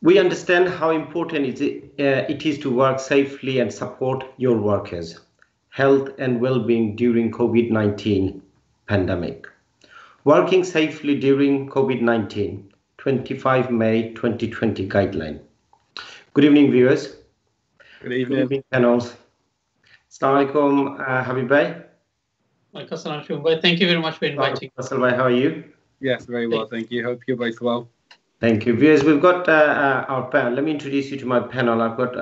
We understand how important it is to work safely and support your workers' health and well-being during COVID-19 pandemic. Working safely during COVID-19, 25 May 2020 guideline. Good evening, viewers. Good evening. Good evening, panels. Assalamu alaikum, Habib bhai. Assalamu alaikum. Thank you very much for inviting. How are you? Yes, very well, thank you. Hope you're both well. Thank you. Viewers, we've got our panel. Let me introduce you to my panel. I've got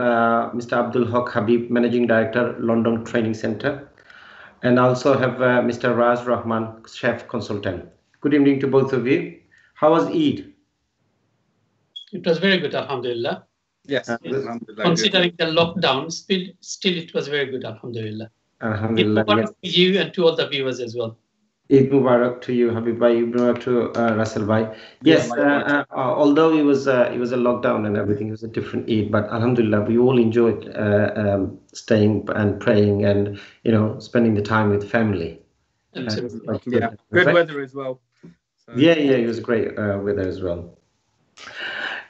Mr. Abdul, Hoque, Habib, Managing Director, London Training Center. And also have Mr. Ras Rahman, Chef Consultant. Good evening to both of you. How was Eid? It was very good, alhamdulillah. Yes, alhamdulillah. Considering the lockdown, still it was very good, alhamdulillah. Alhamdulillah. Eid Mubarak to you and to all the viewers as well. Eid Mubarak to you, Habib bhai. Eid Mubarak to Russell bhai. Yes, although it was a lockdown and everything, it was a different Eid, but alhamdulillah, we all enjoyed staying and praying and spending the time with family. Absolutely. Yeah, good weather as well. So. Yeah, it was great weather as well.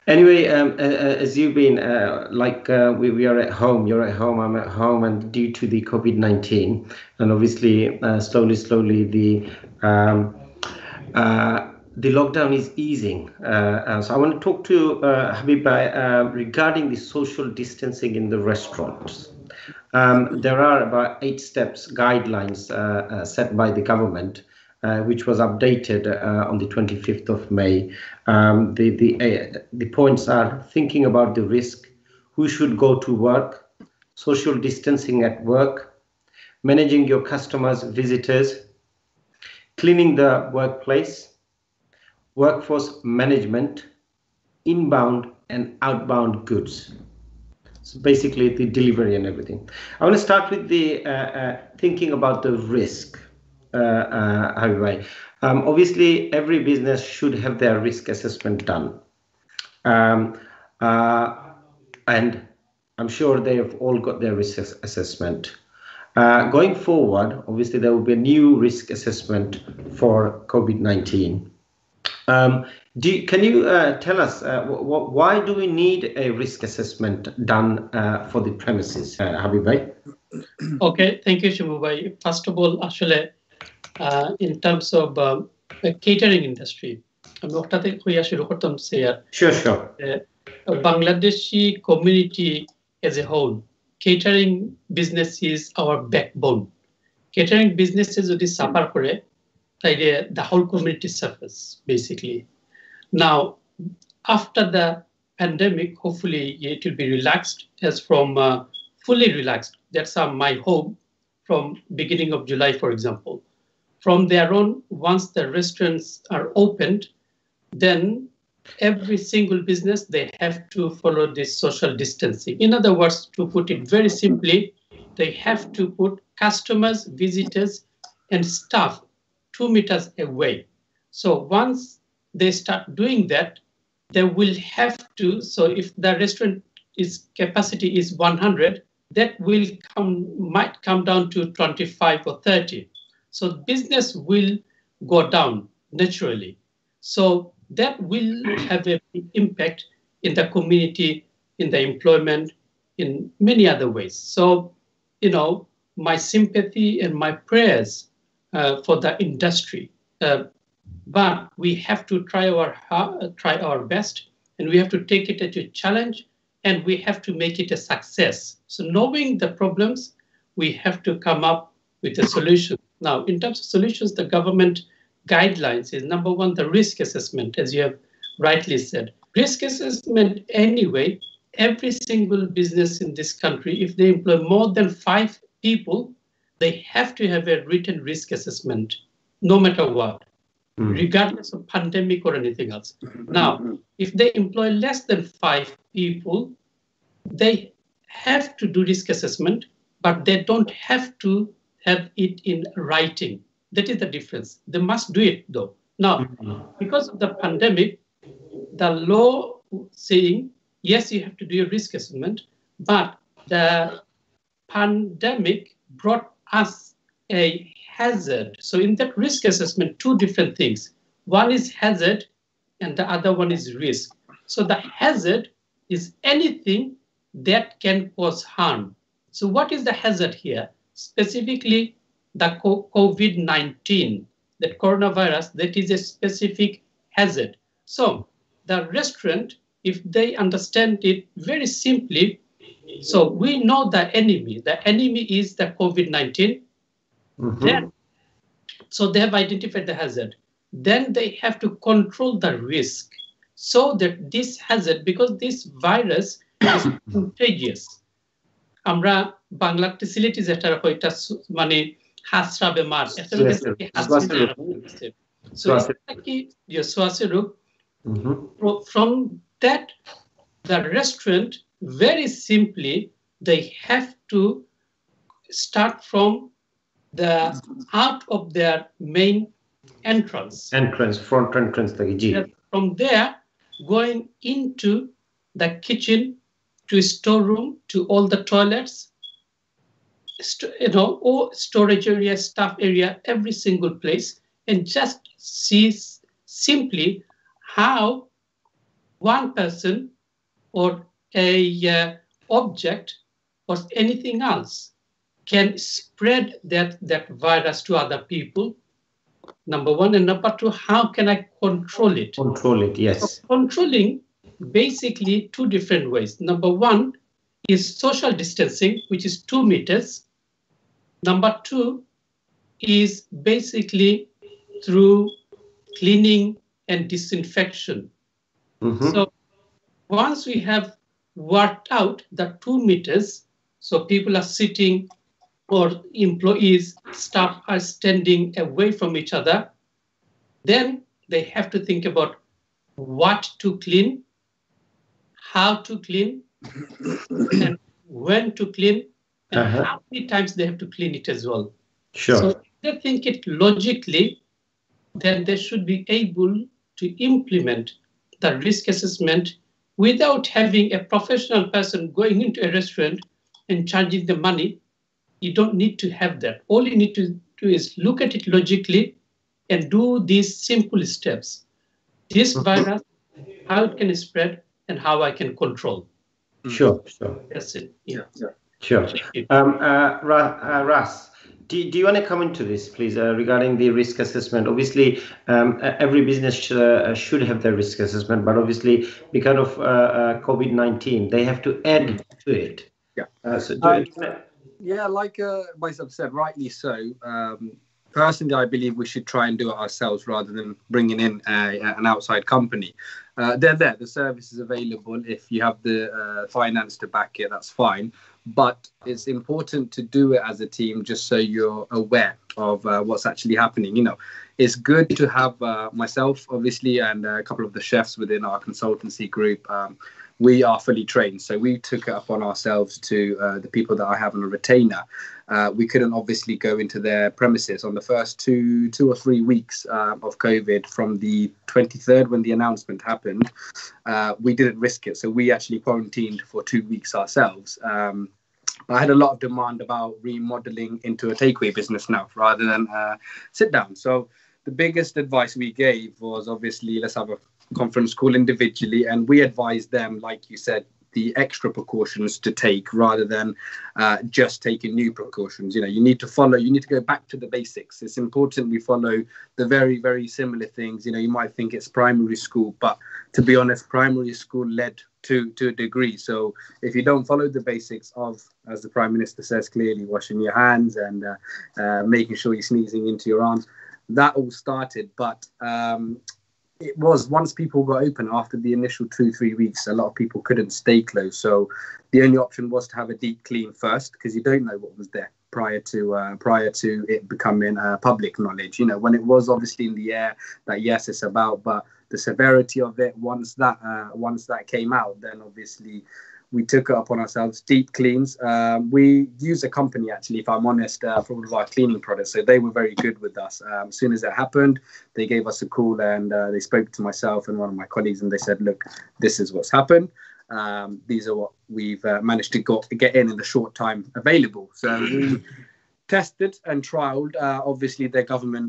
Anyway, as you've been, we are at home, you're at home, I'm at home, and due to the COVID-19, and obviously slowly the lockdown is easing. So I want to talk to Habib regarding the social distancing in the restaurants. There are about 8 steps, guidelines set by the government, which was updated on the 25th of May. The points are thinking about the risk, who should go to work, social distancing at work, managing your customers, visitors, cleaning the workplace, workforce management, inbound and outbound goods. So basically the delivery and everything. I want to start with the thinking about the risk. Obviously, every business should have their risk assessment done. And I'm sure they have all got their risk assessment. Going forward, obviously, there will be a new risk assessment for COVID-19. Can you tell us why do we need a risk assessment done for the premises, Habib bhai? Okay, thank you, Shimu bhai. First of all, actually, in terms of the catering industry, sure. Bangladeshi community as a whole, catering business is our backbone. Catering businesses would suffer for it, the whole community suffers, basically. Now, after the pandemic, hopefully it will be relaxed as from fully relaxed. That's my hope from beginning of July, for example. From there on, once the restaurants are opened, then every single business, they have to follow this social distancing. In other words, to put it very simply, they have to put customers, visitors, and staff 2 meters away. So once they start doing that, they will have to, so if the restaurant capacity is 100, that might come down to 25 or 30. So business will go down naturally. So that will have a big impact in the community, in the employment, in many other ways. So, my sympathy and my prayers for the industry. But we have to try our best, and we have to take it as a challenge, and we have to make it a success. So knowing the problems, we have to come up with a solution. Now, in terms of solutions, the government guidelines is number one, the risk assessment, as you have rightly said. Risk assessment, anyway, every single business in this country, if they employ more than 5 people, they have to have a written risk assessment, no matter what, regardless of pandemic or anything else. Now, if they employ less than 5 people, they have to do risk assessment, but they don't have to have it in writing. That is the difference. They must do it though. Now, because of the pandemic, the law saying, yes, you have to do a risk assessment, but the pandemic brought us a hazard. So in that risk assessment, 2 different things. One is hazard and the other one is risk. So the hazard is anything that can cause harm. So what is the hazard here? Specifically, the COVID-19, that coronavirus, that is a specific hazard. So the restaurant, if they understand it very simply, so we know the enemy. The enemy is the COVID-19. Then, so they have identified the hazard. Then they have to control the risk so that this hazard, because this virus is contagious. আমরা Bangla facilities এটা হয়তো মানে হাসরা বেমার এটা so এটা কি শ্বাসের রোগ from that the restaurant very simply they have to start from the out of their main front entrance from there going into the kitchen to storeroom to all the toilets, or storage area, staff area, every single place, and just see simply how one person or a object or anything else can spread that virus to other people. Number one, and number two, how can I control it? Control it, yes. So controlling basically two different ways. Number one is social distancing, which is 2 meters. Number two is basically through cleaning and disinfection. So once we have worked out the 2 meters, so people are sitting or employees, staff are standing away from each other, then they have to think about what to clean, how to clean, and when to clean, and how many times they have to clean it as well. Sure. So if they think it logically, then they should be able to implement the risk assessment without having a professional person going into a restaurant and charging the money. You don't need to have that. All you need to do is look at it logically and do these simple steps. This virus, how it can spread, and how I can control. Sure. That's it. Yeah. Sure. Ras, do you want to come into this, please, regarding the risk assessment? Obviously, every business should have their risk assessment, but obviously, because of COVID-19, they have to add to it. Yeah. Like myself said, rightly so. Personally, I believe we should try and do it ourselves rather than bringing in an outside company. They're there. The service is available. If you have the finance to back it, that's fine. But it's important to do it as a team just so you're aware of what's actually happening. It's good to have myself, obviously, and a couple of the chefs within our consultancy group. We are fully trained. So we took it upon ourselves to the people that I have on a retainer. We couldn't obviously go into their premises on the first two or 3 weeks of COVID from the 23rd when the announcement happened. We didn't risk it. So we actually quarantined for 2 weeks ourselves. I had a lot of demand about remodeling into a takeaway business now rather than sit down. So the biggest advice we gave was obviously let's have a conference call individually, and we advised them, like you said, the extra precautions to take rather than just taking new precautions. You need to go back to the basics. It's important we follow the very, very similar things. You might think it's primary school, but to be honest, primary school led to a degree. So if you don't follow the basics of, as the Prime Minister says clearly, washing your hands and making sure you're sneezing into your arms, that all started. But it was once people got open after the initial 2-3 weeks, a lot of people couldn't stay closed. So the only option was to have a deep clean first, because you don't know what was there prior to it becoming public knowledge. When it was obviously in the air that yes, it's about, but the severity of it once that came out, then obviously we took it upon ourselves, deep cleans. We use a company, actually, if I'm honest, for all of our cleaning products. So they were very good with us. As soon as it happened, they gave us a call and they spoke to myself and one of my colleagues and they said, look, this is what's happened. These are what we've managed to get in the short time available. So we tested and trialed. Obviously, their government,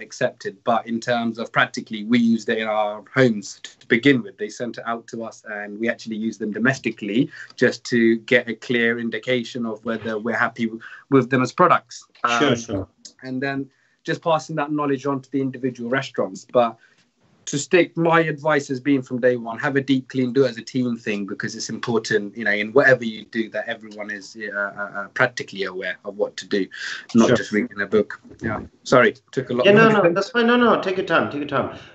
accepted. But in terms of practically, we used it in our homes to begin with. They sent it out to us, and we actually used them domestically just to get a clear indication of whether we're happy with them as products. Sure. And then just passing that knowledge on to the individual restaurants. But to stick, my advice has been from day one, have a deep clean, do it as a team thing, because it's important, in whatever you do, that everyone is practically aware of what to do, not just reading a book. Yeah, sorry, took a lot. Yeah, no, that's fine. No, take your time.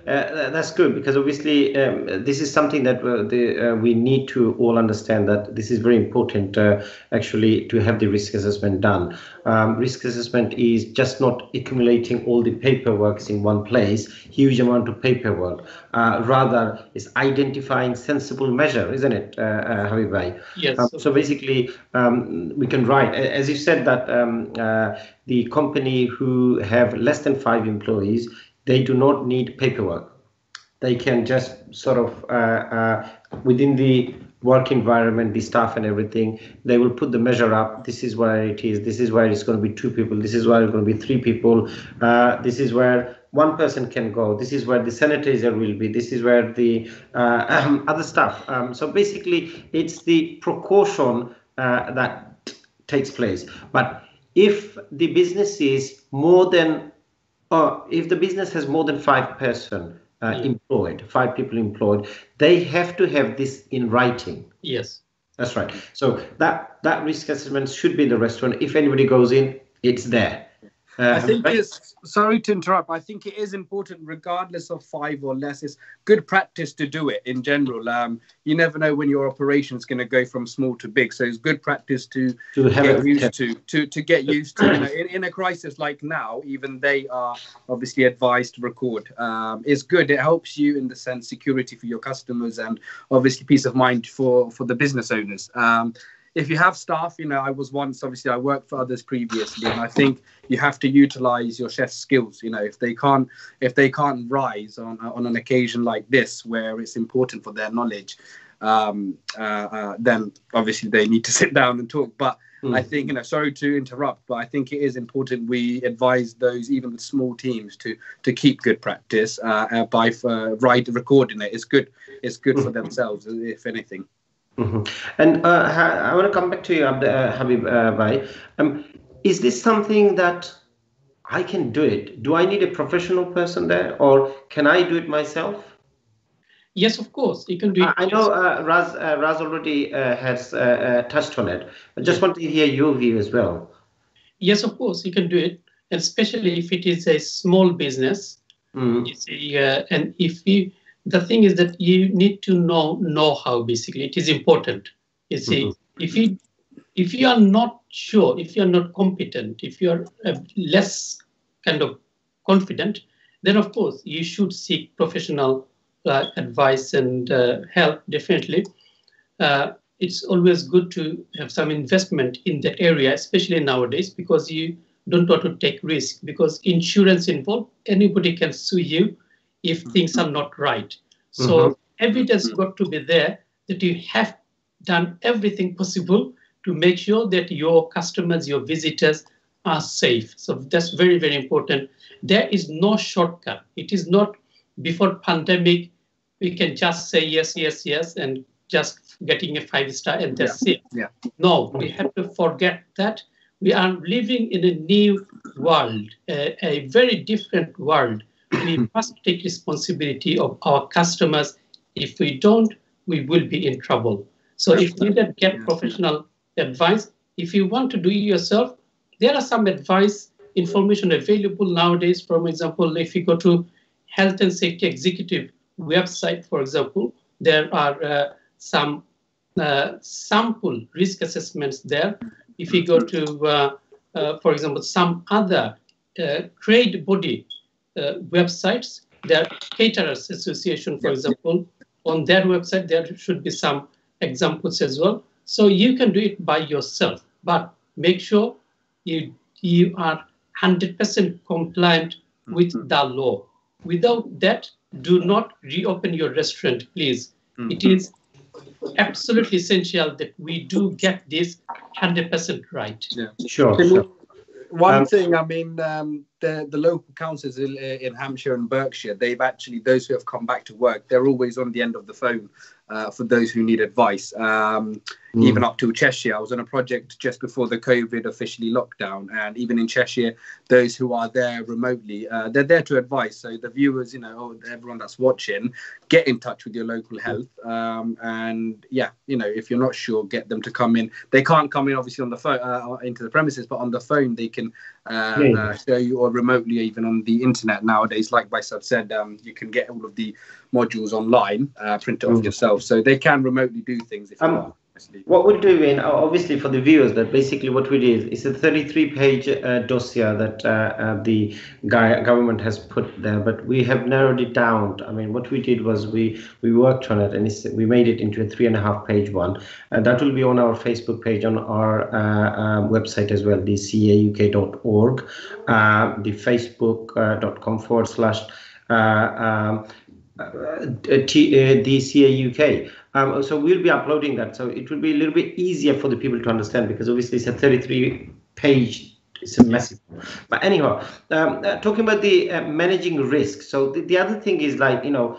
That's good, because obviously this is something that we need to all understand, that this is very important actually to have the risk assessment done. Risk assessment is just not accumulating all the paperwork in one place, huge amount of paperwork. Rather, is identifying sensible measure, isn't it, Habib? Yes. So basically, we can write, as you said, that the company who have less than 5 employees, they do not need paperwork. They can just sort of within the work environment, the staff and everything, they will put the measure up. This is where it is. This is where it's going to be 2 people. This is where it's going to be 3 people. This is where 1 person can go. This is where the sanitizer will be. This is where the other stuff. So basically, it's the precaution that takes place. But if the business is more than, if the business has more than 5 person employed, 5 people employed, they have to have this in writing. Yes. That's right. So that risk assessment should be in the restaurant. If anybody goes in, it's there. I think it's, sorry to interrupt, I think it is important, regardless of 5 or less. It's good practice to do it in general. You never know when your operation is going to go from small to big. So it's good practice to get used to. In a crisis like now, even they are obviously advised to record. It's good. It helps you in the sense security for your customers, and obviously peace of mind for the business owners. If you have staff, I was once, obviously I worked for others previously, and I think you have to utilize your chef's skills. If they can't rise on an occasion like this, where it's important for their knowledge, then obviously they need to sit down and talk. But I think, sorry to interrupt, but I think it is important we advise those, even with small teams, to keep good practice by recording it. It's good for themselves, if anything. And I want to come back to you, Habib Bhai. Is this something that I can do it? Do I need a professional person there, or can I do it myself? Yes, of course, you can do it. I know Ras already has touched on it. I just want to hear your view as well. Yes, of course, you can do it, especially if it is a small business. And if you, the thing is that you need to know how. Basically, it is important. You see, if you are not sure, if you are not competent, if you are less kind of confident, then of course you should seek professional advice and help. Definitely, it's always good to have some investment in that area, especially nowadays, because you don't want to take risk, because insurance involved. Anybody can sue you if things are not right. So evidence got to be there that you have done everything possible to make sure that your customers, your visitors are safe. So that's very, very important. There is no shortcut. It is not before pandemic, we can just say yes, and just getting a 5-star and that's it. Yeah. No, we have to forget that. We are living in a new world, a very different world. We must take responsibility of our customers. If we don't, we will be in trouble. So if you get professional advice, if you want to do it yourself, there are some advice, information available nowadays. For example, if you go to Health and Safety Executive website, for example, there are some sample risk assessments there. If you go to, for example, some other trade body websites, there are Caterers Association, for example, on their website, there should be some examples as well. So you can do it by yourself, but make sure you are 100% compliant with the law. Without that, do not reopen your restaurant, please. It is absolutely essential that we do get this 100% right. Sure. One thing, I mean, the local councils in Hampshire and Berkshire, they've actually, those who have come back to work, they're always on the end of the phone for those who need advice. Even up to Cheshire, I was on a project just before the COVID officially lockdown, and even in Cheshire, those who are there remotely, they're there to advise. So the viewers, you know, everyone that's watching, get in touch with your local health, and yeah, you know, if you're not sure, get them to come in. They can't come in obviously on the phone into the premises, but on the phone they can show you, or remotely, even on the internet nowadays. Like Baisab said, you can get all of the modules online, print it off yourself, so they can remotely do things if you want. What we're doing, obviously, for the viewers, that basically what we did is a 33-page dossier that the government has put there, but we have narrowed it down. I mean, what we did was we worked on it, and we made it into a 3.5-page one, and that will be on our Facebook page, on our website as well, the cauk.org, the facebook.com/. The CAUK. So we'll be uploading that. So it will be a little bit easier for the people to understand, because obviously it's a 33-page, it's a massive. But anyhow, talking about the managing risk. So the other thing is, like, you know,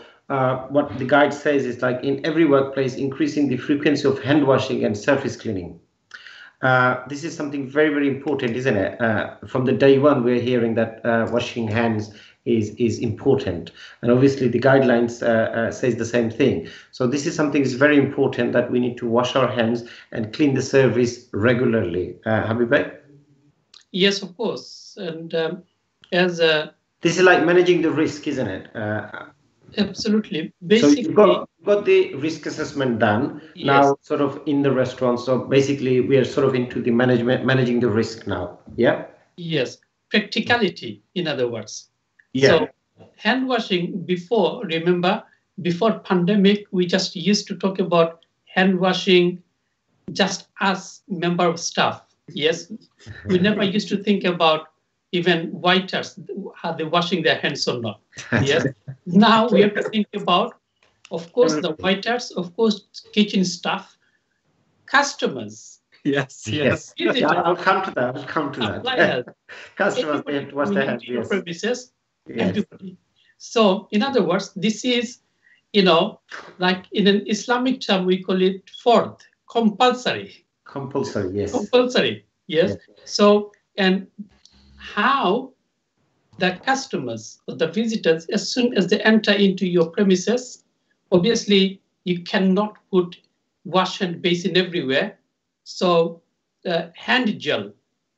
what the guide says is, like, in every workplace, increasing the frequency of hand washing and surface cleaning. This is something very, very important, isn't it? From the day one, we're hearing that washing hands is important, and obviously the guidelines says the same thing. So this is something that's very important, that we need to wash our hands and clean the service regularly. Habib? Yes, of course. And as this is like managing the risk, isn't it? Absolutely. Basically, so you've got the risk assessment done. Yes. Now, sort of in the restaurant. So basically, we are sort of into the managing the risk now. Yeah. Yes, practicality, in other words. Yeah. So hand washing before, remember, before pandemic, we just used to talk about hand washing just as member of staff. Yes. We never used to think about even waiters, are they washing their hands or not? Yes. Now we have to think about, of course, the waiters, of course, kitchen staff, customers. Yes. I'll come to that. Customers, they have to wash their hands. Yes. Premises. Yes. Everybody. So, in other words, this is, you know, like in an Islamic term, we call it fard, compulsory. Compulsory, yes. Compulsory, yes. So, and how the customers or the visitors, as soon as they enter into your premises, obviously you cannot put wash hand basin everywhere. So, hand gel,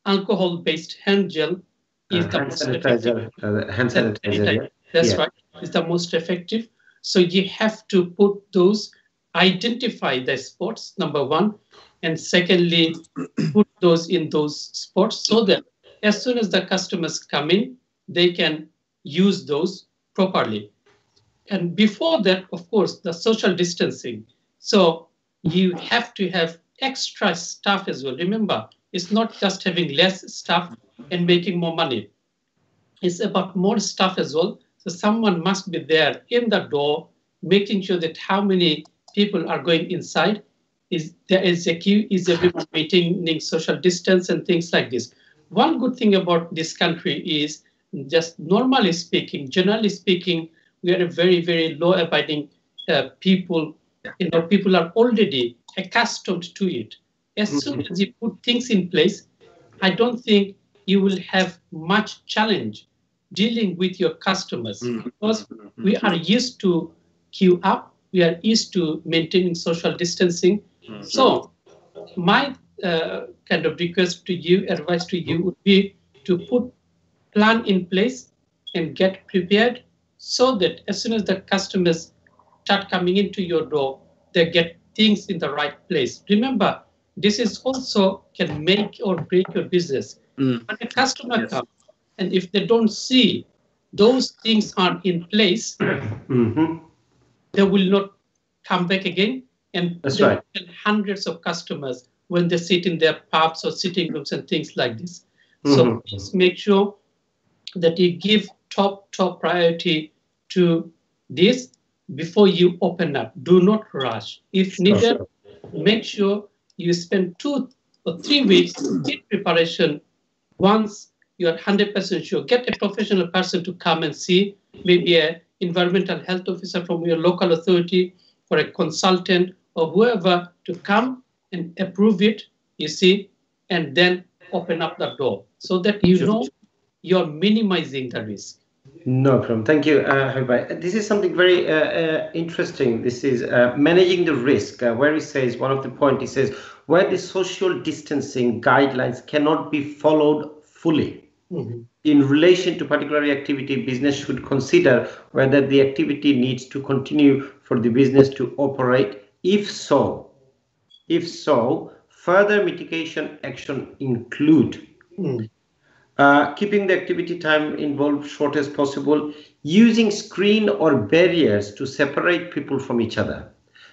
alcohol-based hand gel, is the most effective. Hand sanitizer. That's right. It's the most effective. So you have to put those, identify the spots, number one, and secondly, put those in those spots so that as soon as the customers come in, they can use those properly. And before that, of course, the social distancing. So you have to have extra staff as well. Remember, it's not just having less staff and making more money. It's about more staff as well. So someone must be there in the door, making sure that how many people are going inside. Is there is a queue? Is everyone maintaining social distance and things like this? One good thing about this country is, just normally speaking, generally speaking, we are a very, very law-abiding people. You know, people are already accustomed to it. As soon as you put things in place, I don't think you will have much challenge dealing with your customers, because we are used to queue up, we are used to maintaining social distancing. So my kind of request to you, advice to you would be to put plan in place and get prepared so that as soon as the customers start coming into your door, they get things in the right place. Remember, this is also can make or break your business. When a customer comes, and if they don't see those things are in place, they will not come back again. And that's there right. will be hundreds of customers when they sit in their pubs or sitting rooms and things like this. So please make sure that you give top priority to this before you open up. Do not rush. If needed, make sure you spend 2 or 3 weeks in preparation Once you are 100% sure, get a professional person to come and see, maybe an environmental health officer from your local authority or a consultant or whoever to come and approve it, you see, and then open up the door so that you know you're minimizing the risk. No problem. Thank you, Habib. This is something very interesting. This is managing the risk, where he says, one of the points, he says, where the social distancing guidelines cannot be followed fully. Mm-hmm. In relation to particular activity, business should consider whether the activity needs to continue for the business to operate. If so, further mitigation action include keeping the activity time involved short as possible, using screen or barriers to separate people from each other.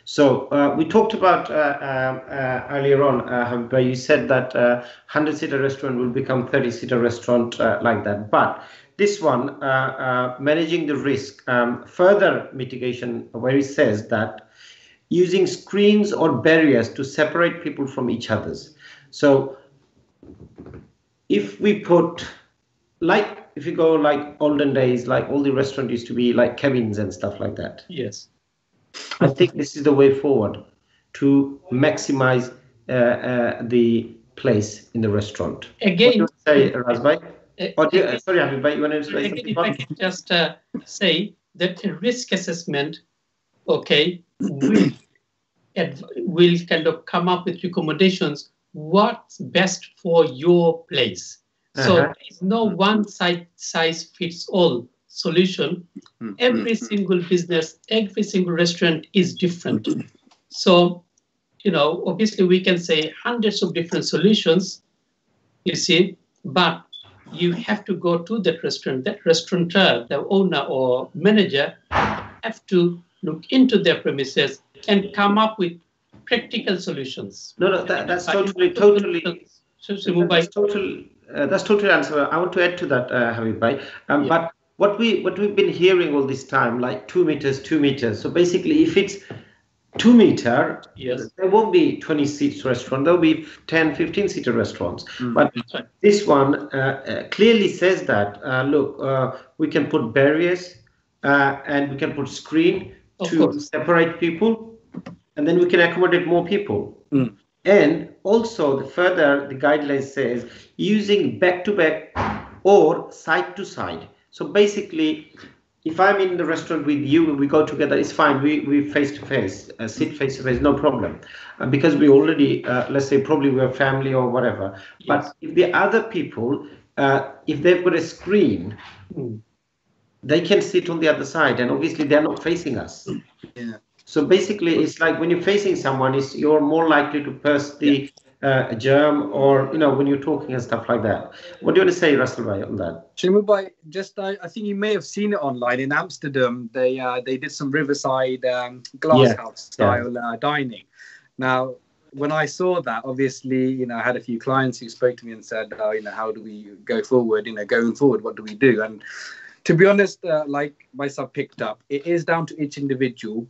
So we talked about earlier on, where you said that 100-seater restaurant will become 30-seater restaurant like that. But this one, managing the risk, further mitigation, where it says that using screens or barriers to separate people from each others. So if we put, like, if you go like olden days, like all the restaurants used to be like cabins and stuff like that. Yes. I think this is the way forward to maximize the place in the restaurant. Again, what do you say, Razbhai? Sorry, Habib, you want to say something? If I can just say that a risk assessment, okay, will kind of come up with recommendations what's best for your place. So there's no one size fits all solution. Every single business, every single restaurant is different. So, obviously we can say hundreds of different solutions, you see, but you have to go to that restaurant, that restaurateur, the owner or manager have to look into their premises and come up with practical solutions. That's totally answer. I want to add to that, Habib bhai. But what we've been hearing all this time, like 2 meters. So basically, if it's 2 meter, there won't be 20 seats restaurant. There'll be 10, 15 seater restaurants. But this one clearly says that look, we can put barriers and we can put screen to separate people. And then we can accommodate more people. And also, the guideline says using back-to-back or side-to-side. So basically, if I'm in the restaurant with you, we go together, it's fine. We face-to-face, sit face-to-face, no problem. Because we already, let's say, probably we're family or whatever. Yes. But if the other people, if they've got a screen, they can sit on the other side. And obviously, they're not facing us. Yeah. So basically, it's like when you're facing someone, you're more likely to pass the germ, or when you're talking and stuff like that. What do you want to say, Russell, on that? Shimu, I think you may have seen it online in Amsterdam. They did some riverside glasshouse style dining. Now, when I saw that, obviously, I had a few clients who spoke to me and said, how do we go forward? Going forward, what do we do? And to be honest, like myself picked up, it is down to each individual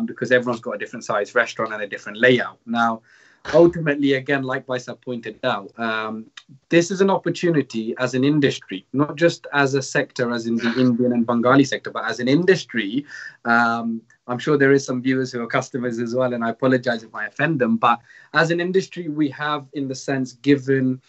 because everyone's got a different size restaurant and a different layout. Now, ultimately, again, like myself pointed out, this is an opportunity as an industry, not just as a sector, as in the Indian and Bengali sector, but as an industry. I'm sure there is some viewers who are customers as well, and I apologize if I offend them. But as an industry, we have, in the sense, given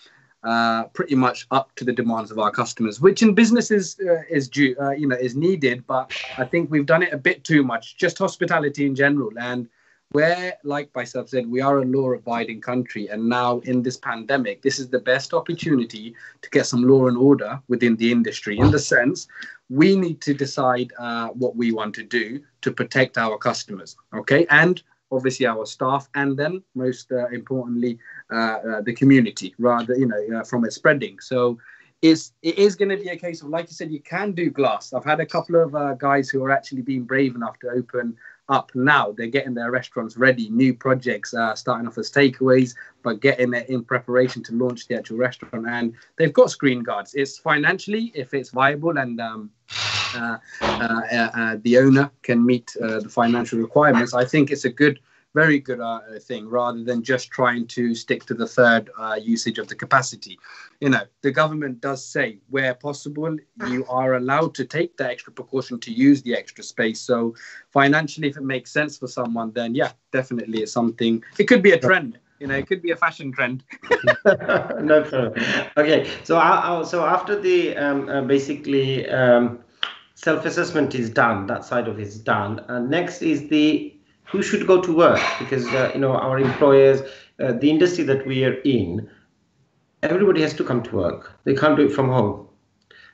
pretty much up to the demands of our customers, which in businesses is due, is needed. But I think we've done it a bit too much, just hospitality in general. And where, like myself said, we are a law-abiding country, and now in this pandemic, this is the best opportunity to get some law and order within the industry. In the sense, we need to decide what we want to do to protect our customers, okay, and obviously our staff, and then most importantly, the community, rather, from it spreading. So it is going to be a case of, like you said, you can do glass. I've had a couple of guys who are actually being brave enough to open up now. They're getting their restaurants ready, new projects, starting off as takeaways, but getting it in preparation to launch the actual restaurant. And they've got screen guards. It's financially, if it's viable and the owner can meet the financial requirements, I think it's a good very good thing, rather than just trying to stick to the third usage of the capacity. You know, the government does say where possible, you are allowed to take the extra precaution to use the extra space. So financially, if it makes sense for someone, then yeah, definitely it's something. It could be a trend. You know, it could be a fashion trend. No problem. Okay, so so after the basically self-assessment is done, that side of it is done. Next is the who should go to work, because you know, our employers, the industry that we are in, everybody has to come to work. They can't do it from home.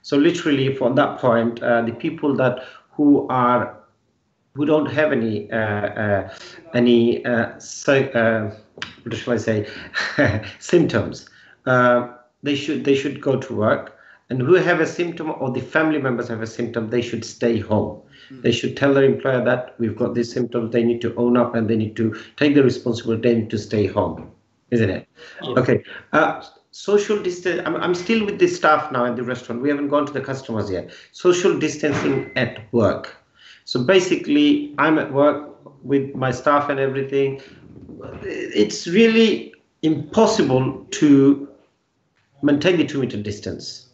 So literally, from that point, the people that who don't have any what shall I say symptoms, they should go to work. And who have a symptom, or the family members have a symptom, they should stay home. They should tell their employer that we've got this symptom. They need to own up and they need to take the responsibility. They need to stay home, isn't it? Yes. Okay. Social distance. I'm still with the staff now at the restaurant. We haven't gone to the customers yet. Social distancing at work. So basically, I'm at work with my staff and everything. It's really impossible to maintain the 2 meter distance,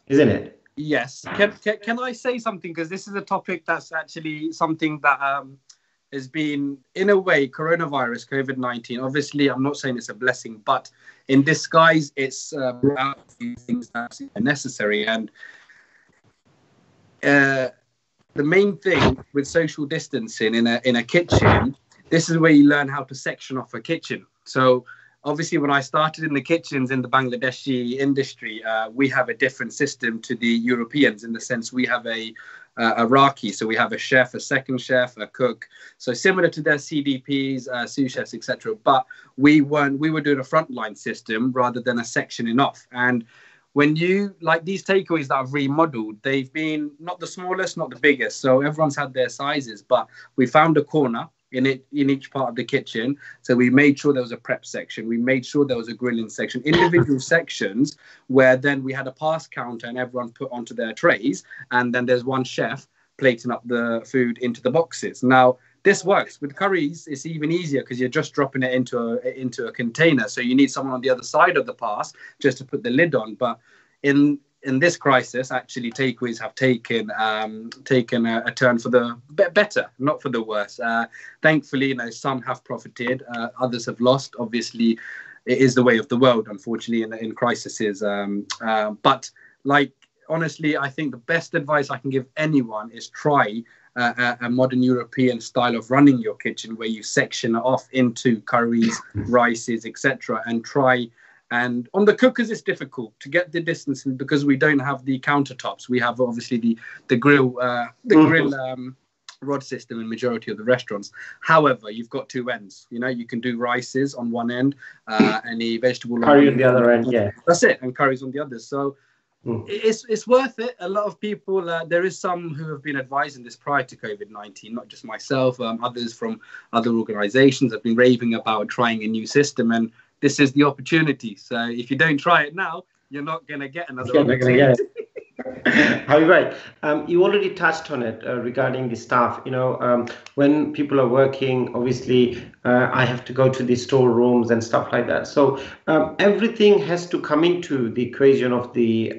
isn't it? Yes. Can I say something? Because this is a topic that's actually something that has been, in a way, coronavirus, COVID-19. Obviously, I'm not saying it's a blessing, but in disguise, it's things that are necessary. And the main thing with social distancing in a kitchen, this is where you learn how to section off a kitchen. So obviously, when I started in the kitchens in the Bangladeshi industry, we have a different system to the Europeans, in the sense we have a Raki. So we have a chef, a second chef, a cook. So similar to their CDPs, sous chefs, etc. But we were doing a frontline system rather than a sectioning off. And when you, like these takeaways that I've remodeled, they've been not the smallest, not the biggest. So everyone's had their sizes, but we found a corner in each part of the kitchen. So we made sure there was a prep section. We made sure there was a grilling section, individual sections where then we had a pass counter and everyone put onto their trays. And then there's one chef plating up the food into the boxes. Now, this works. With curries, it's even easier because you're just dropping it into a container. So you need someone on the other side of the pass just to put the lid on. But in this crisis, actually, takeaways have taken a turn for the better, not for the worse. Thankfully, you know, some have profited, others have lost. Obviously, it is the way of the world, unfortunately, in crises. But like, honestly, I think the best advice I can give anyone is try a modern European style of running your kitchen, where you section it off into curries, rices, etc., and try. And on the cookers, it's difficult to get the distance because we don't have the countertops. We have obviously the grill rod system in majority of the restaurants. However, you've got two ends. You know, you can do rices on one end, any vegetable curry on the other end. Yeah, that's it, and curries on the other. So it's worth it. A lot of people. There is some who have been advising this prior to COVID-19, not just myself. Others from other organisations have been raving about trying a new system, and this is the opportunity. So if you don't try it now, you're not going to get another opportunity. You're right. You already touched on it regarding the staff. You know, when people are working, obviously, I have to go to the storerooms and stuff like that. So everything has to come into the equation of the,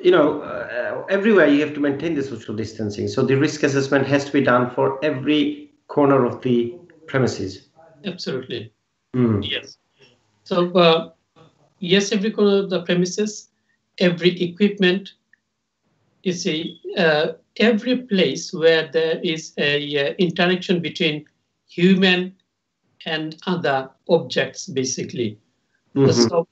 you know, everywhere you have to maintain the social distancing. So the risk assessment has to be done for every corner of the premises. Absolutely. Yes. So, yes, every corner of the premises, every equipment, you see, every place where there is a interaction between human and other objects, basically. So,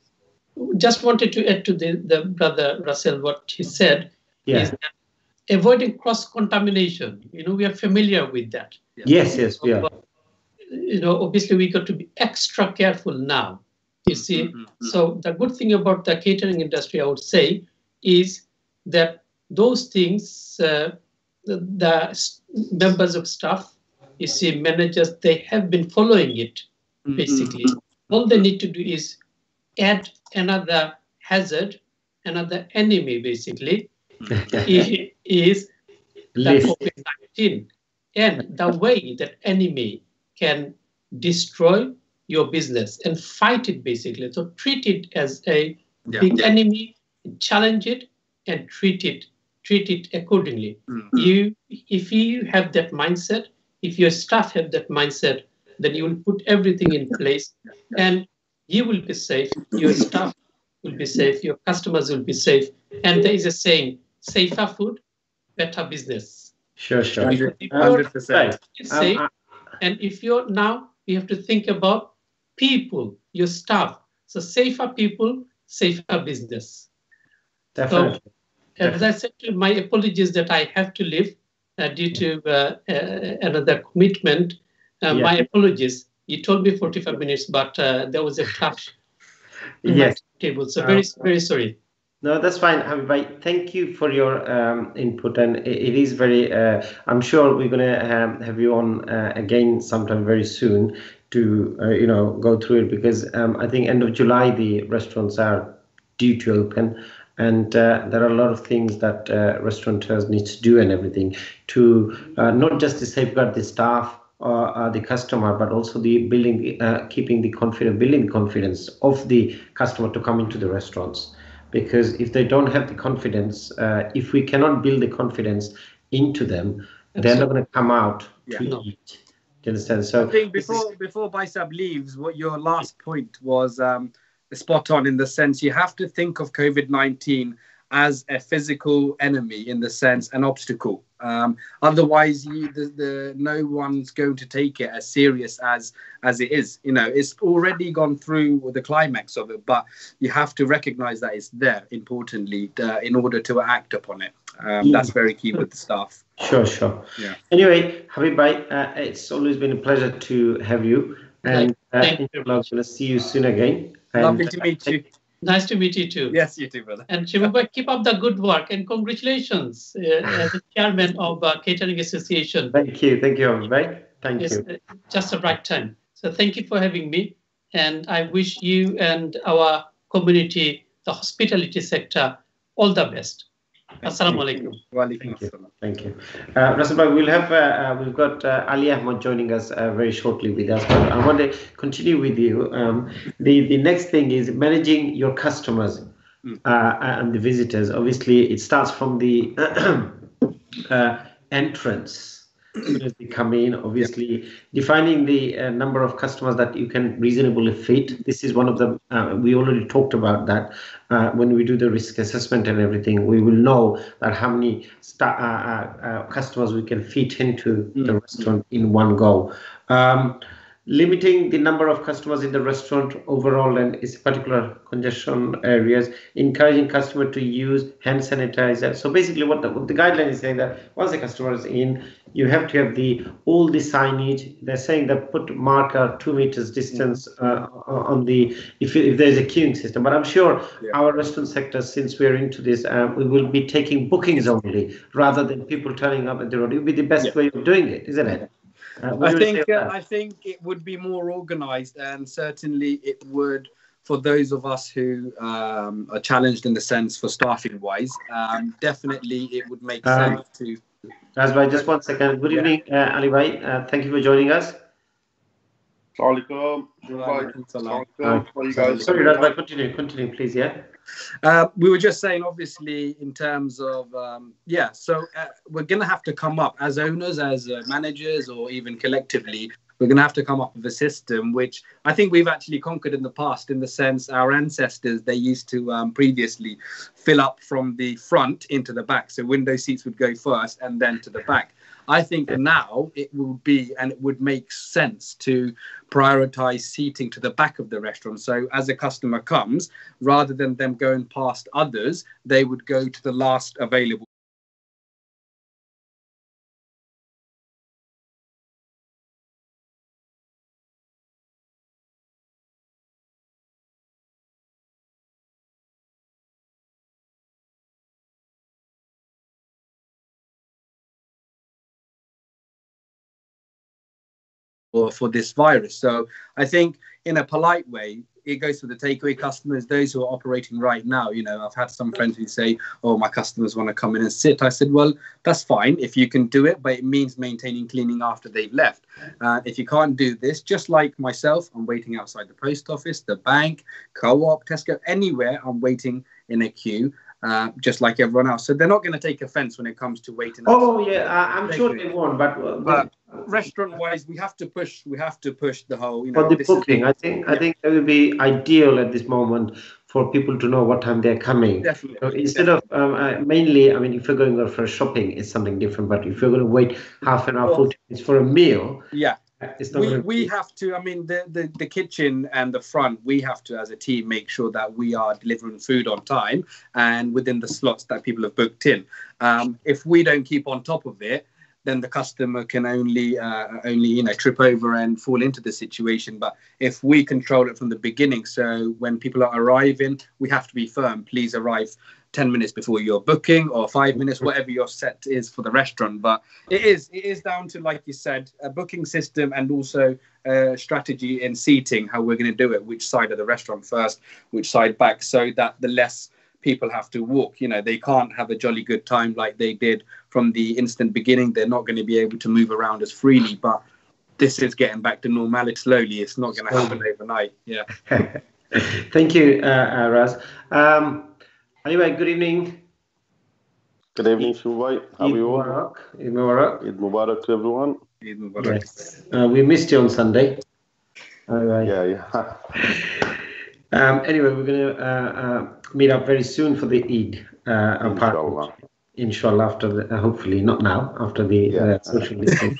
just wanted to add to the brother Russell what he said is that avoiding cross-contamination. You know, we are familiar with that. Yes, we are. You know, obviously we got to be extra careful now, you see. So the good thing about the catering industry, I would say, is that those things, the members of staff, you see, managers, they have been following it, basically. All they need to do is add another hazard, another enemy, basically, is that COVID-19 and the way that enemy can destroy your business and fight it basically. So treat it as a big enemy, challenge it, and treat it accordingly. If you have that mindset, if your staff have that mindset, then you will put everything in place and you will be safe, your staff will be safe, your customers will be safe. And there is a saying, safer food, better business. Sure. 100%. Safe, and if you're now, you have to think about people, your staff. So safer people, safer business. Definitely. So, as I said, my apologies that I have to leave due to another commitment. My apologies. You told me 45 minutes, but there was a clash in my table. So very sorry. No, that's fine, Habib. Thank you for your input, and it is very. I'm sure we're going to have you on again sometime very soon to go through it, because I think end of July the restaurants are due to open, and there are a lot of things that restaurateurs need to do and everything to not just to safeguard the staff or the customer, but also the building the confidence of the customer to come into the restaurants. Because if they don't have the confidence, if we cannot build the confidence into them, they're not going to come out to eat. Do you understand? So I think before Baisab leaves, what your last point was spot on, in the sense you have to think of COVID-19 as a physical enemy, in the sense an obstacle. Otherwise, no one's going to take it as serious as it is. It's already gone through the climax of it, but you have to recognize that it's there, importantly, in order to act upon it. That's very key with the staff. Sure. Yeah. Anyway, Habib, it's always been a pleasure to have you, and I'm going to see you soon again. Lovely to meet you. Nice to meet you too. Yes, you too, brother. And Shimu, keep up the good work, and congratulations as the chairman of Catering Association. Thank you, Habib. Thank you. Just the right time. So thank you for having me, and I wish you and our community, the hospitality sector, all the best. Assalamu alaikum. Thank you. Rasul, we've got Ali Ahmad joining us very shortly with us. But I want to continue with you. The next thing is managing your customers and the visitors. Obviously, it starts from the entrance. As soon as they come in, obviously defining the number of customers that you can reasonably fit. This is one of the we already talked about that when we do the risk assessment and everything. We will know that how many customers we can fit into the restaurant in one go. Limiting the number of customers in the restaurant overall and its particular congestion areas, encouraging customer to use hand sanitizer. So basically what the guideline is saying, that once the customer is in, you have to have all the signage. They're saying that put marker 2 meters distance on the, if there's a queuing system. But I'm sure our restaurant sector, since we're into this, we will be taking bookings only rather than people turning up at the road. It would be the best way of doing it, isn't it? I think it would be more organized, and certainly it would, for those of us who are challenged in the sense for staffing wise, definitely it would make sense to. Ras bhai, just 1 second. Good evening, Ali bhai. Thank you for joining us. Sorry, Ras bhai, continue, please. We were just saying, obviously, in terms of so we're going to have to come up as owners, as managers, or even collectively. We're going to have to come up with a system which I think we've actually conquered in the past, in the sense our ancestors, they used to previously fill up from the front into the back. So window seats would go first and then to the back. I think now it will be, and it would make sense to prioritize seating to the back of the restaurant. So as a customer comes, rather than them going past others, they would go to the last available. For this virus. So I think in a polite way, it goes for the takeaway customers, those who are operating right now. You know, I've had some friends who say, oh, my customers want to come in and sit. I said, well, that's fine if you can do it, but it means maintaining cleaning after they've left. If you can't do this, just like myself, I'm waiting outside the post office, the bank, CAUK, Tesco, anywhere, I'm waiting in a queue. Just like everyone else. So they're not going to take offense when it comes to waiting. Oh, yeah, I'm sure they won't. But restaurant-wise, we have to push the whole, you for know, the booking, I think that would be ideal at this moment for people to know what time they're coming. Definitely. So instead of mainly, I mean, if you're going for shopping, it's something different. But if you're going to wait half an hour, 40 minutes for a meal, it's not we have to. I mean, the kitchen and the front, we have to, as a team, make sure that we are delivering food on time and within the slots that people have booked in. If we don't keep on top of it, then the customer can only trip over and fall into the situation. But if we control it from the beginning, so when people are arriving, we have to be firm. Please arrive 10 minutes before your booking or 5 minutes, whatever your set is for the restaurant. But it is down to, like you said, a booking system and also strategy in seating, how we're going to do it, which side of the restaurant first, which side back, so that the less people have to walk. You know, they can't have a jolly good time like they did from the instant beginning. They're not going to be able to move around as freely, but this is getting back to normality slowly. It's not going to happen overnight. Yeah. Thank you, Ras. Anyway, good evening. Good evening, Shimu. How are you all? Eid Mubarak. Eid Mubarak to everyone. Eid Mubarak. Yes. We missed you on Sunday. Yeah. Anyway, we're going to meet up very soon for the Eid. Inshallah, after the, hopefully not now, after the social distancing.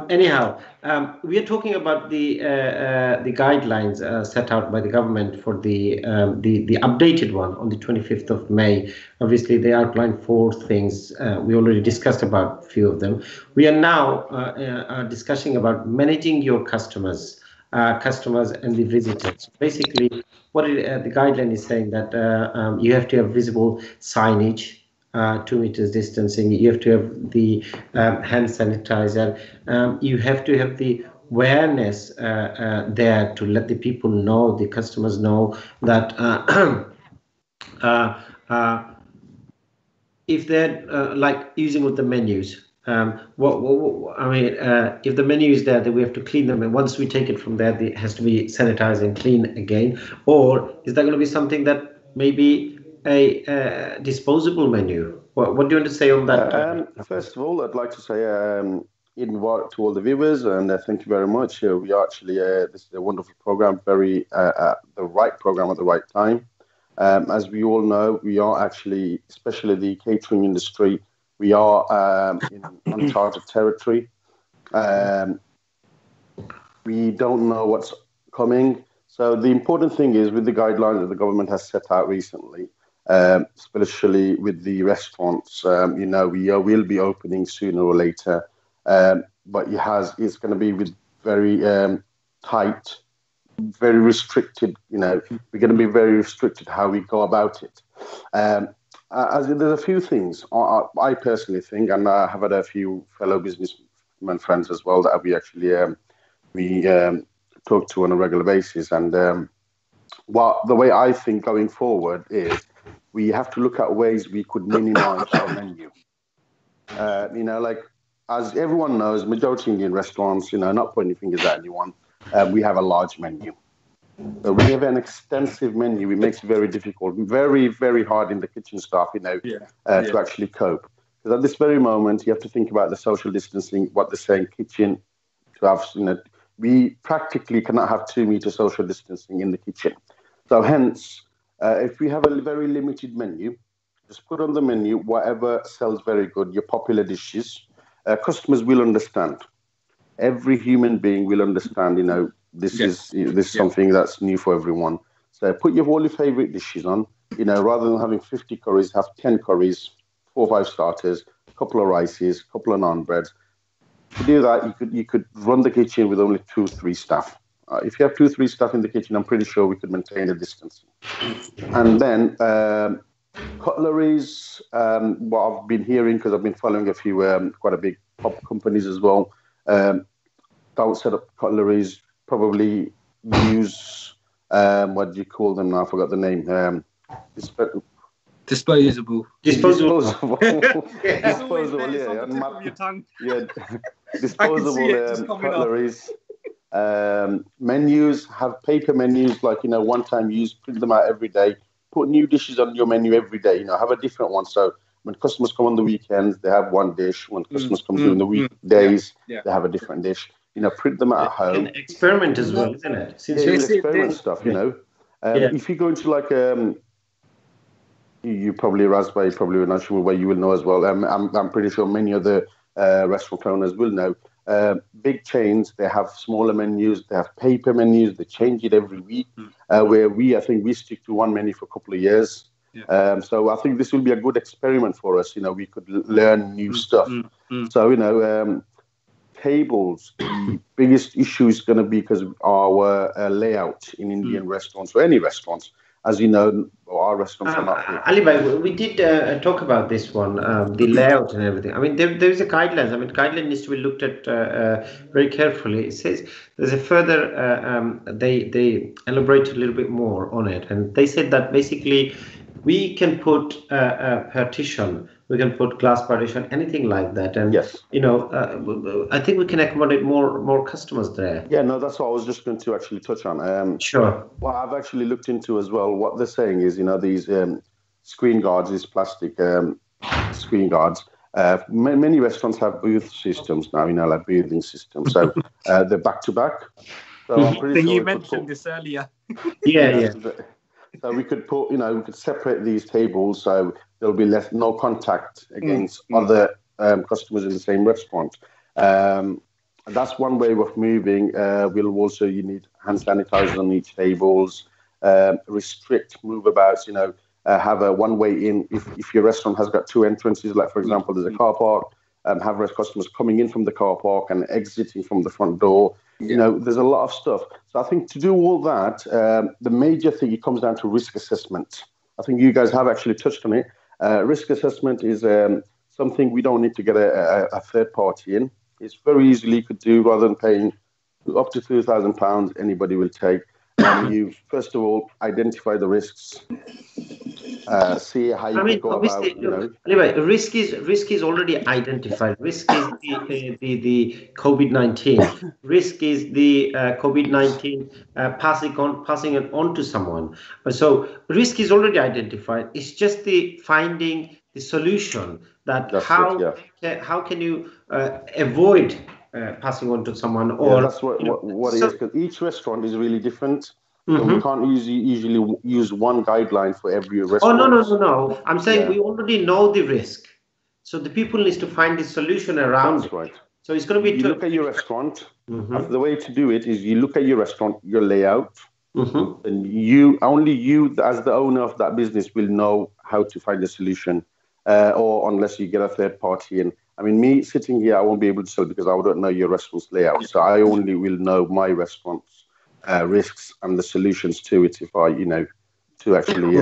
Anyhow, we are talking about the guidelines set out by the government for the updated one on the 25th of May. Obviously, they outlined 4 things. We already discussed about a few of them. We are now discussing about managing your customers and the visitors. Basically, what the guideline is saying that you have to have visible signage, 2 meters distancing. You have to have the hand sanitizer. You have to have the awareness there to let the people know, the customers know that if they're like using of the menus. If the menu is there, then we have to clean them, and once we take it from there, it has to be sanitized and clean again. Or is that going to be something that maybe a disposable menu? What do you want to say on that? First of all, I'd like to say Eid Mubarak to all the viewers, and thank you very much. We are actually this is a wonderful program, very the right program at the right time. As we all know, we are actually, especially the catering industry, we are in uncharted territory. We don't know what's coming. So the important thing is, with the guidelines that the government has set out recently, especially with the restaurants, we will be opening sooner or later. But it's going to be with very tight, very restricted, we're going to be very restricted how we go about it. There's a few things I personally think, and I have had a few fellow businessmen friends as well that we actually talk to on a regular basis. And the way I think going forward is we have to look at ways we could minimize our menu. As everyone knows, majority Indian restaurants, not pointing fingers at anyone, we have a large menu. So we have an extensive menu. It makes it very difficult, very, very hard in the kitchen staff, to actually cope. Because at this very moment, you have to think about the social distancing, what they're saying, kitchen, to have, we practically cannot have 2 meter social distancing in the kitchen. So hence, if we have a very limited menu, just put on the menu whatever sells very good, your popular dishes. Customers will understand. Every human being will understand, this is something that's new for everyone. So put all your favorite dishes on, rather than having 50 curries, have 10 curries, 4 or 5 starters, a couple of rices, a couple of naan breads. To do that, you could run the kitchen with only 2 or 3 staff. If you have 2 or 3 staff in the kitchen, I'm pretty sure we could maintain the distance. And then cutleries, what I've been hearing, because I've been following a few quite a big pop companies as well, don't set up cutleries. Probably use what do you call them now? I forgot the name. Disposable. Disposable. Disposable, Yeah. Yeah. Disposable cutleries. Menus, have paper menus, like, one-time use, print them out every day. Put new dishes on your menu every day, have a different one. So when customers come on the weekends, they have one dish. When customers come during the weekdays, they have a different dish. Print them out at home. An experiment as well, isn't it? Since experiment stuff, If you go into like you probably Raspberry, probably not sure where you will know as well. I'm pretty sure many other restaurant owners will know. Big chains, they have smaller menus, they have paper menus, they change it every week. Where I think we stick to one menu for a couple of years. So I think this will be a good experiment for us. We could learn new stuff. So tables, the biggest issue is going to be because of our layout in Indian restaurants or any restaurants. As you know, our restaurants are not. Ali bhai, we did talk about this one, the layout and everything. I mean, there is a guidelines. I mean, guideline needs to be looked at very carefully. It says there's a further. They elaborate a little bit more on it, and they said that basically we can put a partition. We can put glass partition, anything like that, and yes, I think we can accommodate more customers there. Yeah, no, that's what I was just going to actually touch on. Sure. What I've actually looked into as well, what they're saying is, these screen guards, these plastic screen guards. Many restaurants have booth systems now, like breathing systems. So they're back to back. So I'm pretty sure you mentioned this earlier. Yeah. So we could put, we could separate these tables so there'll be no contact against other customers in the same restaurant. That's one way of moving. You need hand sanitizers on each tables, restrict move-abouts, have a one-way in. If your restaurant has got two entrances, like, for example, there's a car park, have customers coming in from the car park and exiting from the front door. There's a lot of stuff. So I think to do all that, the major thing, it comes down to risk assessment. I think you guys have actually touched on it. Risk assessment is something we don't need to get a third party in. It's very easily could do rather than paying up to £2,000. Anybody will take. You first of all identify the risks. See how you can go about. Anyway, risk is already identified. Risk is the COVID-19. Risk is the COVID-19 passing it on to someone. So risk is already identified. It's just the finding the solution that how can you avoid passing on to someone, or that's what it is, because each restaurant is really different. So we can't usually use one guideline for every restaurant. Oh, no. I'm saying we already know the risk. So the people need to find the solution around it. Right. So it's going to be... You look at your restaurant. The way to do it is you look at your restaurant, your layout, and only you as the owner of that business will know how to find a solution, or unless you get a third party in. I mean, me sitting here, I won't be able to sell because I don't know your restaurant's layout. So I only will know my restaurant's risks and the solutions to it if I, to actually...